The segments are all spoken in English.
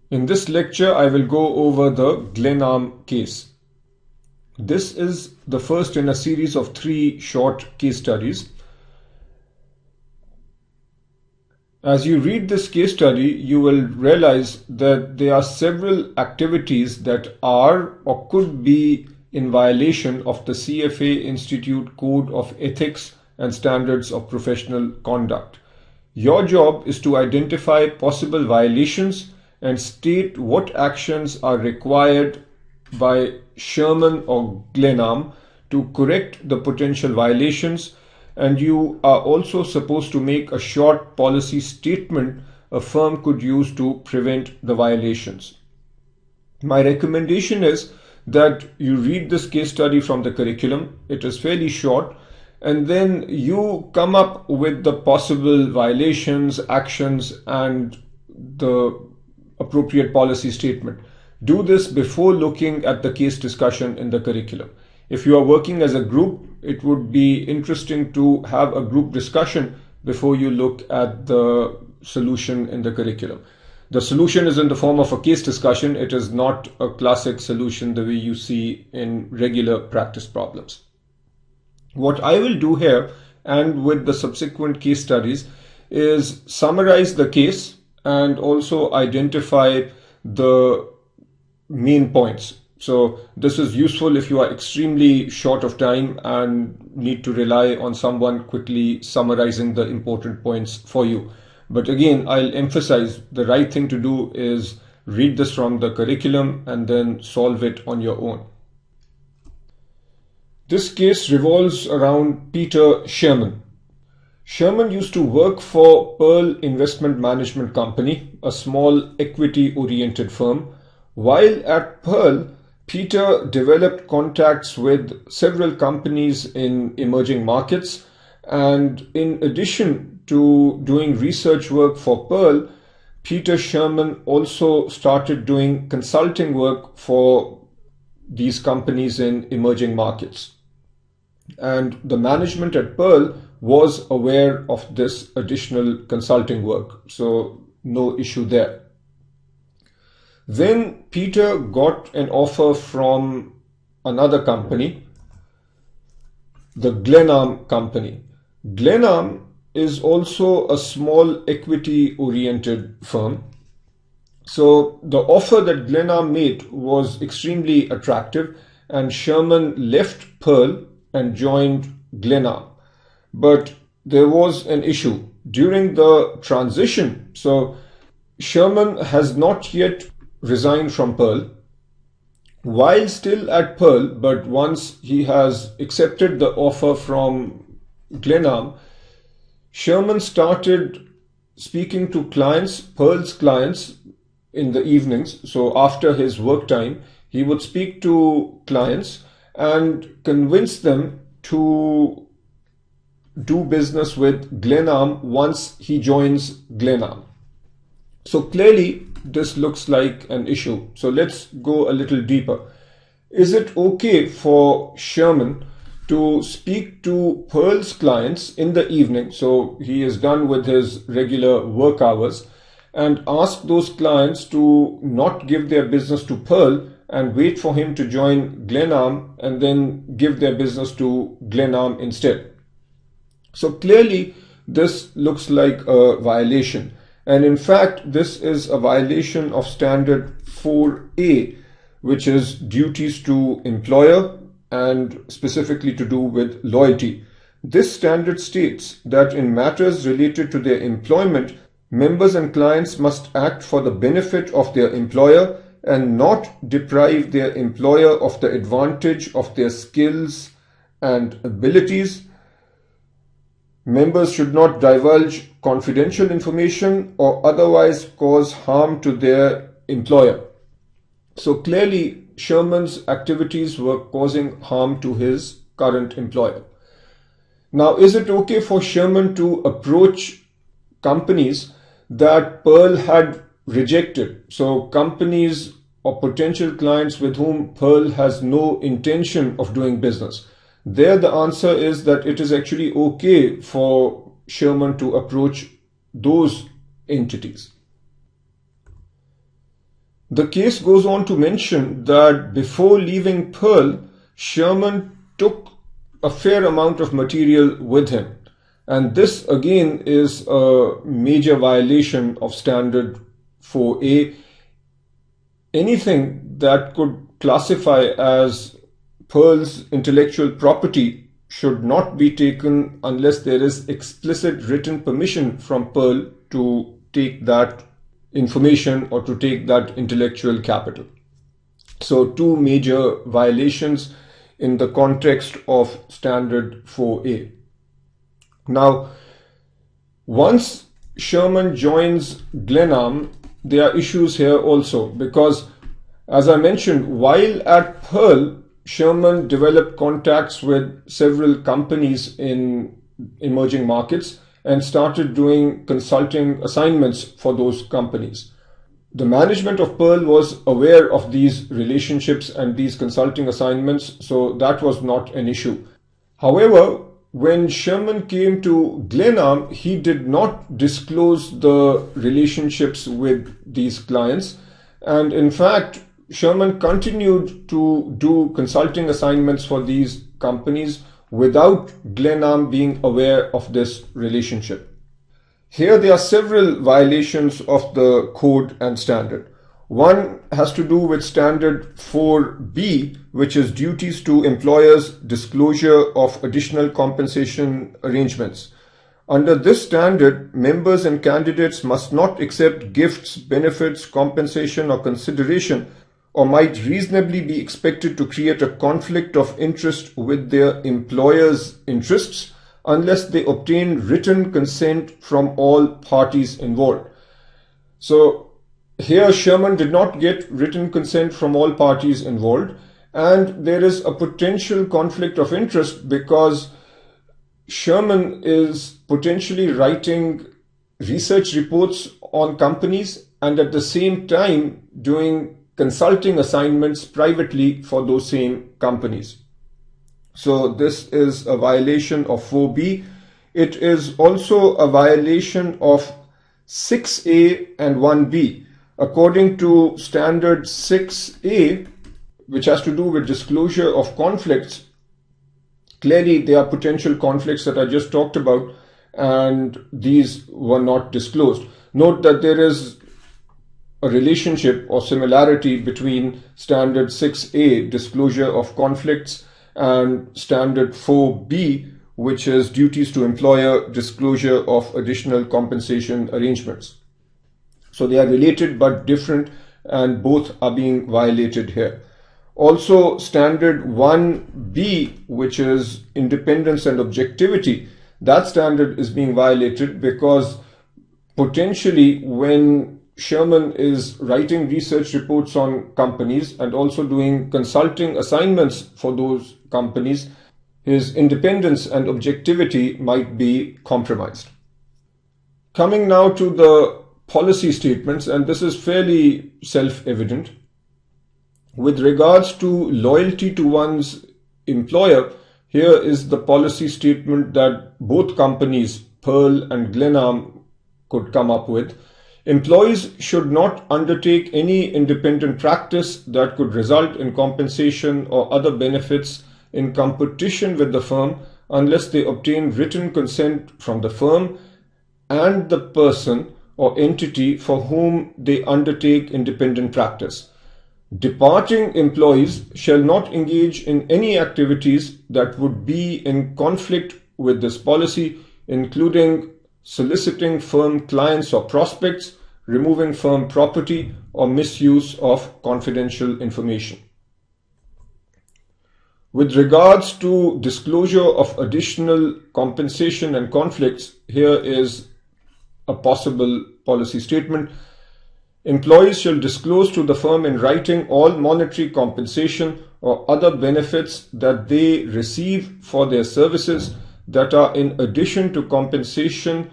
In this lecture, I will go over the Glenarm case. This is the first in a series of 3 short case studies. As you read this case study, you will realize that there are several activities that are or could be in violation of the CFA Institute Code of Ethics and Standards of Professional Conduct. Your job is to identify possible violations and state what actions are required by Sherman or Glenarm to correct the potential violations, and you are also supposed to make a short policy statement a firm could use to prevent the violations. My recommendation is that you read this case study from the curriculum. It is fairly short, and then you come up with the possible violations, actions, and the appropriate policy statement. Do this before looking at the case discussion in the curriculum. If you are working as a group, it would be interesting to have a group discussion before you look at the solution in the curriculum. The solution is in the form of a case discussion. It is not a classic solution the way you see in regular practice problems. What I will do here and with the subsequent case studies is summarize the case and also identify the main points. So this is useful if you are extremely short of time and need to rely on someone quickly summarizing the important points for you. But again, I'll emphasize the right thing to do is read this from the curriculum and then solve it on your own. This case revolves around Peter Sherman. Sherman used to work for Pearl Investment Management Company, a small equity-oriented firm. While at Pearl, Peter developed contacts with several companies in emerging markets, and in addition to doing research work for Pearl, Peter Sherman also started doing consulting work for these companies in emerging markets. And the management at Pearl was aware of this additional consulting work, so no issue there. Then Peter got an offer from another company, the Glenarm company. Glenarm is also a small equity-oriented firm. So the offer that Glenarm made was extremely attractive, and Sherman left Pearl and joined Glenarm. But there was an issue during the transition. So Sherman has not yet resigned from Pearl. While still at Pearl, but once he has accepted the offer from Glenarm, Sherman started speaking to clients, Pearl's clients, in the evenings. So after his work time, he would speak to clients and convince them to do business with Glenarm once he joins Glenarm. So clearly this looks like an issue. So let's go a little deeper. Is it okay for Sherman to speak to Pearl's clients in the evening, so he is done with his regular work hours, and ask those clients to not give their business to Pearl and wait for him to join Glenarm and then give their business to Glenarm instead? So clearly this looks like a violation, and in fact this is a violation of standard 4A, which is duties to employer and specifically to do with loyalty. This standard states that in matters related to their employment, members and clients must act for the benefit of their employer and not deprive their employer of the advantage of their skills and abilities. Members should not divulge confidential information or otherwise cause harm to their employer. So clearly, Sherman's activities were causing harm to his current employer. Now, is it okay for Sherman to approach companies that Pearl had rejected? So companies or potential clients with whom Pearl has no intention of doing business. There the answer is that it is actually okay for Sherman to approach those entities. The case goes on to mention that before leaving Pearl, Sherman took a fair amount of material with him. And this again is a major violation of Standard 4A. Anything that could classify as Pearl's intellectual property should not be taken unless there is explicit written permission from Pearl to take that information or to take that intellectual capital. So two major violations in the context of Standard 4A. Now, once Sherman joins Glenarm, there are issues here also because, as I mentioned, while at Pearl, Sherman developed contacts with several companies in emerging markets and started doing consulting assignments for those companies. The management of Pearl was aware of these relationships and these consulting assignments, so that was not an issue. However, when Sherman came to Glenarm, he did not disclose the relationships with these clients. And in fact, Sherman continued to do consulting assignments for these companies without Glenarm being aware of this relationship. Here there are several violations of the code and standard. One has to do with Standard 4B, which is duties to employers, disclosure of additional compensation arrangements. Under this standard, members and candidates must not accept gifts, benefits, compensation, or consideration, or might reasonably be expected to create a conflict of interest with their employer's interests unless they obtain written consent from all parties involved. So here Sherman did not get written consent from all parties involved, and there is a potential conflict of interest because Sherman is potentially writing research reports on companies and at the same time doing consulting assignments privately for those same companies. So this is a violation of 4B. It is also a violation of 6A and 1B. According to Standard 6A, which has to do with disclosure of conflicts, clearly there are potential conflicts that I just talked about, and these were not disclosed. Note that there is a relationship or similarity between Standard 6A, disclosure of conflicts, and Standard 4B, which is duties to employer, disclosure of additional compensation arrangements. So they are related but different, and both are being violated here. Also, Standard 1B, which is independence and objectivity, that standard is being violated because potentially when Sherman is writing research reports on companies and also doing consulting assignments for those companies, his independence and objectivity might be compromised. Coming now to the policy statements, and this is fairly self-evident. With regards to loyalty to one's employer, here is the policy statement that both companies, Pearl and Glenarm, could come up with. Employees should not undertake any independent practice that could result in compensation or other benefits in competition with the firm unless they obtain written consent from the firm and the person or entity for whom they undertake independent practice. Departing employees shall not engage in any activities that would be in conflict with this policy, including soliciting firm clients or prospects, removing firm property, or misuse of confidential information. With regards to disclosure of additional compensation and conflicts, here is a possible policy statement. Employees shall disclose to the firm in writing all monetary compensation or other benefits that they receive for their services that are in addition to compensation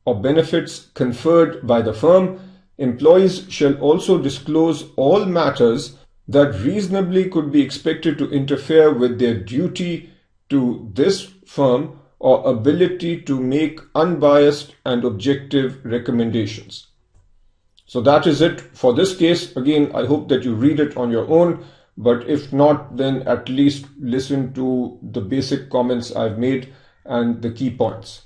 or benefits conferred by the firm. Employees shall also disclose all matters that reasonably could be expected to interfere with their duty to this firm or ability to make unbiased and objective recommendations. So that is it for this case. Again, I hope that you read it on your own, but if not, then at least listen to the basic comments I've made and the key points.